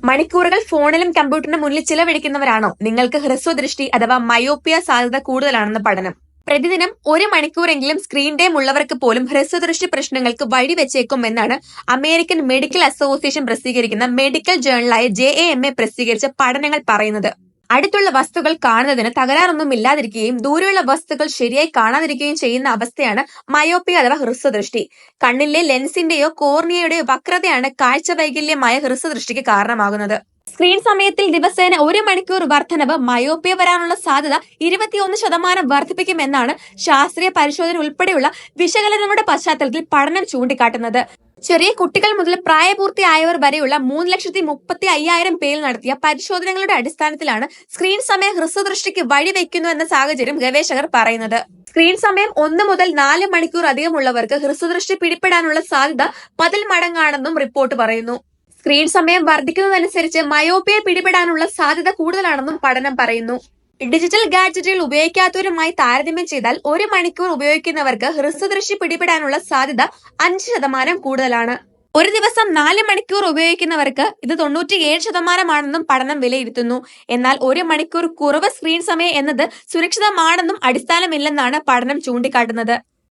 മണിക്കൂറുകൾ ഫോണിലും കമ്പ്യൂട്ടറിനും മുന്നിൽ ചിലവഴിക്കുന്നവരാണോ നിങ്ങൾക്ക് ഹ്രസ്വദൃഷ്ടി അഥവാ മയോപ്പിയ സാധ്യത കൂടുതലാണെന്ന് പഠനം. പ്രതിദിനം 1 മണിക്കൂറെങ്കിലും സ്ക്രീൻ ടൈം ഉള്ളവർക്ക് പോലും ഹ്രസ്വദൃഷ്ടി പ്രശ്നങ്ങൾക്ക് വഴിവെച്ചേക്കും എന്നാണ് അമേരിക്കൻ മെഡിക്കൽ അസോസിയേഷൻ പ്രസിദ്ധീകരിക്കുന്ന മെഡിക്കൽ ജേണലായ JAMA പ്രസിദ്ധീകരിച്ച പഠനങ്ങൾ പറയുന്നത്. അടുത്തുള്ള വസ്തുക്കൾ കാണുന്നതിന് തകരാറൊന്നും ഇല്ലാതിരിക്കുകയും ദൂരെയുള്ള വസ്തുക്കൾ ശരിയായി കാണാതിരിക്കുകയും ചെയ്യുന്ന അവസ്ഥയാണ് മയോപ്പിയ അഥവാ ഹ്രസ്വദൃഷ്ടി. കണ്ണിലെ ലെൻസിന്റെയോ കോർണിയയുടെയോ വക്രതയാണ് കാഴ്ചവൈകല്യമായ ഹ്രസ്വദൃഷ്ടിക്ക് കാരണമാകുന്നത്. സ്ക്രീൻ സമയത്തിൽ ദിവസേന 1 മണിക്കൂർ വർധനവ് മയോപ്പിയ വരാനുള്ള സാധ്യത 21% വർദ്ധിപ്പിക്കുമെന്നാണ് ശാസ്ത്രീയ പരിശോധന ഉൾപ്പെടെയുള്ള വിശകലനങ്ങളുടെ പശ്ചാത്തലത്തിൽ പഠനം ചൂണ്ടിക്കാട്ടുന്നത്. ചെറിയ കുട്ടികൾ മുതൽ പ്രായപൂർത്തിയായവർ വരെയുള്ള 3,35,000 പേരിൽ നടത്തിയ പരിശോധനകളുടെ അടിസ്ഥാനത്തിലാണ് സ്ക്രീൻ സമയം ഹ്രസ്വദൃഷ്ടിക്ക് വഴിവെക്കുന്നു എന്ന സാഹചര്യം ഗവേഷകർ പറയുന്നത്. സ്ക്രീൻ സമയം 1 മുതൽ 4 മണിക്കൂർ അധികമുള്ളവർക്ക് ഹ്രസ്വദൃഷ്ടി പിടിപെടാനുള്ള സാധ്യത 10 മടങ്ങാണെന്നും റിപ്പോർട്ട് പറയുന്നു. സ്ക്രീൻ സമയം വർദ്ധിക്കുന്നതനുസരിച്ച് മയോപ്പിയ പിടിപെടാനുള്ള സാധ്യത കൂടുതലാണെന്നും പഠനം പറയുന്നു. ഡിജിറ്റൽ ഗാഡ്ജറ്റുകൾ ഉപയോഗിക്കാത്തവരുമായി താരതമ്യം ചെയ്താൽ 1 മണിക്കൂർ ഉപയോഗിക്കുന്നവർക്ക് ഹ്രസ്വദൃഷ്ടി പിടിപെടാനുള്ള സാധ്യത 5% കൂടുതലാണ്. ഒരു ദിവസം 4 മണിക്കൂർ ഉപയോഗിക്കുന്നവർക്ക് ഇത് 97% പഠനം വിലയിരുത്തുന്നു. എന്നാൽ 1 മണിക്കൂർ കുറവ് സ്ക്രീൻ സമയം എന്നത് സുരക്ഷിതമാണെന്നും അടിസ്ഥാനമില്ലെന്നാണ് പഠനം ചൂണ്ടിക്കാട്ടുന്നത്.